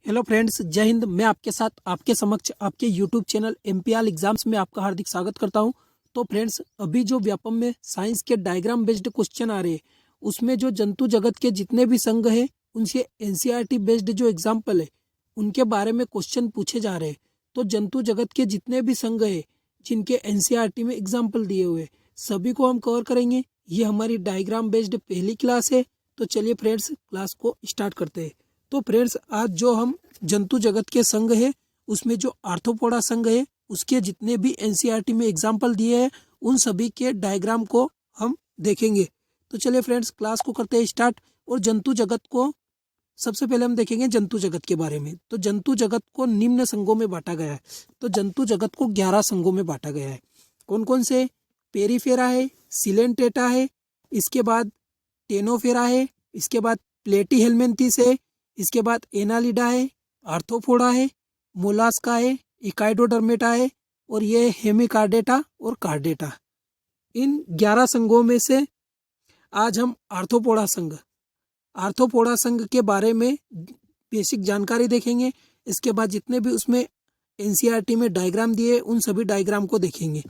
Hello friends, जय हिंद। मैं आपके साथ आपके समक्ष आपके यूट्यूब चैनल एमपीआर एग्जाम्स में आपका हार्दिक स्वागत करता हूं। तो फ्रेंड्स, अभी जो व्यापम में साइंस के डायग्राम बेस्ड क्वेश्चन आ रहे हैं, उसमें जो जंतु जगत के जितने भी संघ हैं उनसे एनसीईआरटी बेस्ड जो एग्जाम्पल है उनके बारे में क्वेश्चन पूछे जा रहे हैं। तो जंतु जगत के जितने भी संघ है जिनके एनसीईआरटी में एग्जाम्पल दिए हुए हैं, सभी को हम कवर करेंगे। ये हमारी डायग्राम बेस्ड पहली क्लास है। तो चलिए फ्रेंड्स, क्लास को स्टार्ट करते हैं। तो फ्रेंड्स, आज जो हम जंतु जगत के संघ है उसमें जो आर्थ्रोपोडा संघ है उसके जितने भी एनसीईआरटी में एग्जाम्पल दिए हैं उन सभी के डायग्राम को हम देखेंगे। तो चलिए फ्रेंड्स, क्लास को करते हैं स्टार्ट। और जंतु जगत को सबसे पहले हम देखेंगे जंतु जगत के बारे में। तो जंतु जगत को निम्न संघों में बांटा गया है। तो जंतु जगत को 11 संघों में बांटा गया है। कौन कौन से? पेरीफेरा है, सिलेंटेटा है, इसके बाद टेनोफेरा है, इसके बाद प्लेटीहेल्मिन्थेस है, इसके बाद एनालिडा है, आर्थ्रोपोडा है, मोलास्का है, इकाइडोडर्मेटा है, और ये हेमिकार्डेटा और कार्डेटा। इन 11 संघों में से आज हम आर्थ्रोपोडा संघ के बारे में बेसिक जानकारी देखेंगे। इसके बाद जितने भी उसमें एनसीईआरटी में डायग्राम दिए उन सभी डायग्राम को देखेंगे।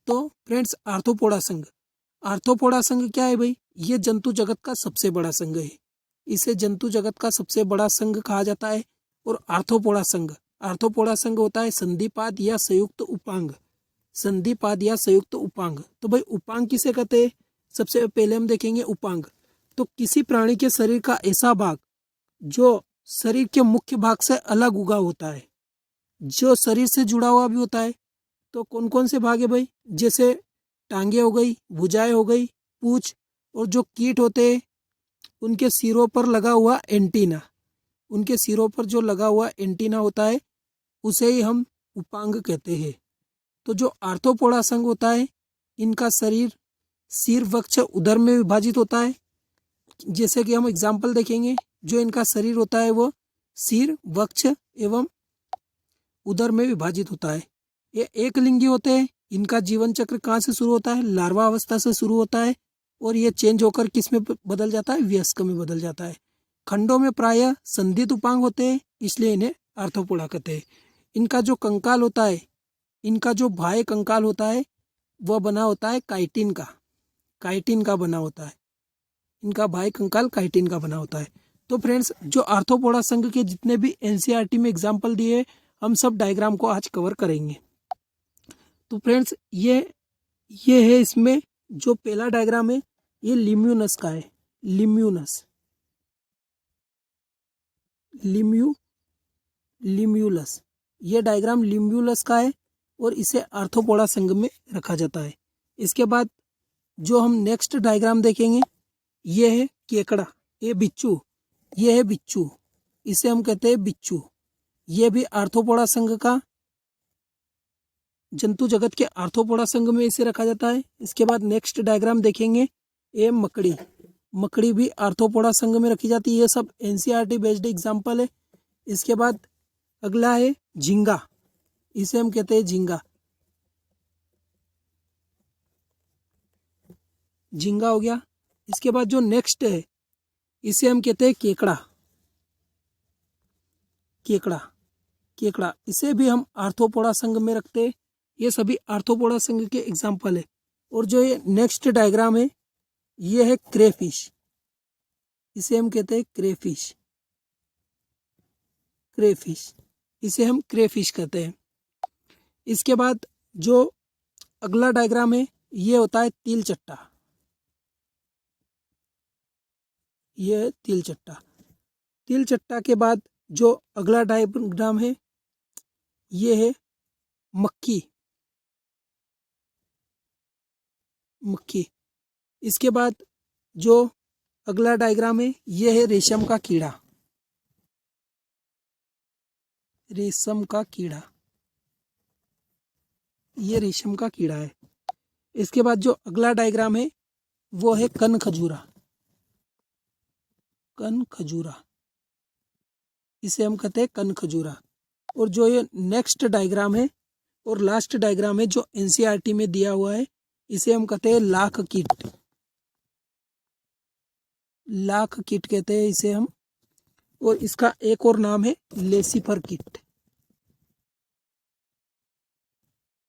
तो फ्रेंड्स, आर्थ्रोपोडा संघ क्या है भाई? ये जंतु जगत का सबसे बड़ा संघ है। इसे जंतु जगत का सबसे बड़ा संघ कहा जाता है। और आर्थ्रोपोडा संघ होता है संधिपाद या संयुक्त उपांग। तो भाई, उपांग किसे कहते हैं? सबसे पहले हम देखेंगे उपांग। तो किसी प्राणी के शरीर का ऐसा भाग जो शरीर के मुख्य भाग से अलग उगा होता है, जो शरीर से जुड़ा हुआ भी होता है। तो कौन कौन से भाग है भाई? जैसे टांगे हो गई, भुजाएं हो गई, पूंछ, और जो कीट होते हैं उनके सिरों पर लगा हुआ एंटीना होता है, उसे ही हम उपांग कहते हैं। तो जो आर्थ्रोपोडा संघ होता है, इनका शरीर सिर, वक्ष, उदर में विभाजित होता है। जैसे कि हम एग्जाम्पल देखेंगे, जो इनका शरीर होता है वो सिर, वक्ष एवं उदर में विभाजित होता है। ये एक लिंगी होते हैं। इनका जीवन चक्र कहाँ से शुरू होता है? लार्वा अवस्था से शुरू होता है, और ये चेंज होकर किस में बदल जाता है? वयस्क में बदल जाता है। खंडों में प्रायः संधित उपांग होते हैं, इसलिए इन्हें आर्थ्रोपोडा कहते हैं। इनका जो कंकाल होता है, इनका जो बाह्य कंकाल होता है वह बना होता है काइटिन का बना होता है। इनका बाह्य कंकाल काइटिन का बना होता है। तो फ्रेंड्स, जो आर्थ्रोपोडा संघ के जितने भी एनसीईआरटी में एग्जाम्पल दिए हम सब डायग्राम को आज कवर करेंगे। तो फ्रेंड्स, ये है इसमें जो पहला डायग्राम है, ये लिम्यूनस का है। लिम्यूलस, ये डायग्राम लिम्यूलस का है और इसे आर्थ्रोपोडा संघ में रखा जाता है। इसके बाद जो हम नेक्स्ट डायग्राम देखेंगे, ये है केकड़ा, ये है बिच्छू, इसे हम कहते हैं बिच्छू। ये भी आर्थ्रोपोडा संघ का, जंतु जगत के आर्थ्रोपोडा संघ में इसे रखा जाता है। इसके बाद नेक्स्ट डायग्राम देखेंगे, ये मकड़ी भी आर्थ्रोपोडा संघ में रखी जाती है। ये सब एनसीईआरटी बेस्ड एग्जाम्पल है। इसके बाद अगला है झींगा, इसे हम कहते हैं झींगा हो गया। इसके बाद जो नेक्स्ट है, इसे हम कहते हैं केकड़ा, इसे भी हम आर्थ्रोपोडा संघ में रखते हैं। ये सभी आर्थ्रोपोडा संघ के एग्जाम्पल है। और जो ये नेक्स्ट डायग्राम है, ये है क्रेफिश, इसे हम कहते हैं क्रेफिश, इसे हम क्रेफिश कहते हैं। इसके बाद जो अगला डायग्राम है, ये होता है तिल चट्टा के बाद जो अगला डायग्राम है, ये है मक्खी। इसके बाद जो अगला डायग्राम है, ये है रेशम का कीड़ा। ये रेशम का कीड़ा है। इसके बाद जो अगला डायग्राम है, वो है कन खजूरा, इसे हम कहते हैं कन खजूरा। और जो ये नेक्स्ट डायग्राम है और लास्ट डायग्राम है जो एनसीईआरटी में दिया हुआ है, इसे हम कहते हैं लाख कीट कहते हैं इसे हम। और इसका एक और नाम है लेसिफर किट।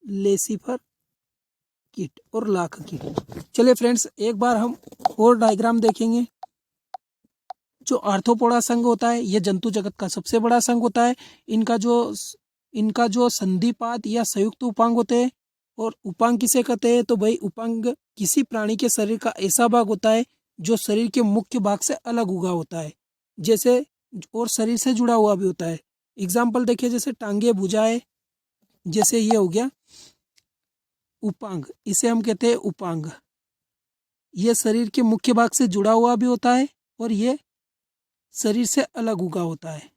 लेसिफर किट और लाख किट। चलिए फ्रेंड्स, एक बार हम और डायग्राम देखेंगे। जो आर्थ्रोपोडा संघ होता है, यह जंतु जगत का सबसे बड़ा संघ होता है। इनका जो संधिपाद या संयुक्त उपांग होते हैं। और उपांग किसे कहते हैं? तो भाई उपांग किसी प्राणी के शरीर का ऐसा भाग होता है जो शरीर के मुख्य भाग से अलग उगा होता है, जैसे और शरीर से जुड़ा हुआ भी होता है। एग्जाम्पल देखिए, जैसे टांगे, भुजाएं, जैसे ये हो गया उपांग, इसे हम कहते हैं उपांग। ये शरीर के मुख्य भाग से जुड़ा हुआ भी होता है और ये शरीर से अलग उगा होता है।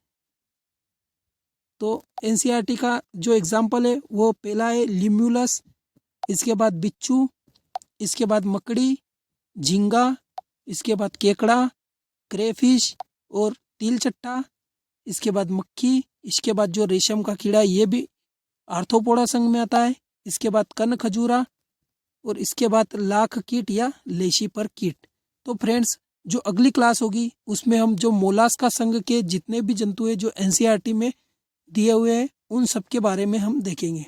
तो एनसीईआरटी का जो एग्जाम्पल है वो पहला है लिम्यूलस, इसके बाद बिच्छू, इसके बाद मकड़ी, झींगा, इसके बाद केकड़ा, क्रेफिश और तिलचट्टा, इसके बाद मक्खी, इसके बाद जो रेशम का कीड़ा ये भी आर्थ्रोपोडा संघ में आता है। इसके बाद कर्ण खजूरा और इसके बाद लाख कीट या लेशिफर कीट। तो फ्रेंड्स, जो अगली क्लास होगी उसमें हम जो मोलास्का संघ के जितने भी जंतु हैं जो एनसीईआरटी में दिए हुए हैं उन सब के बारे में हम देखेंगे।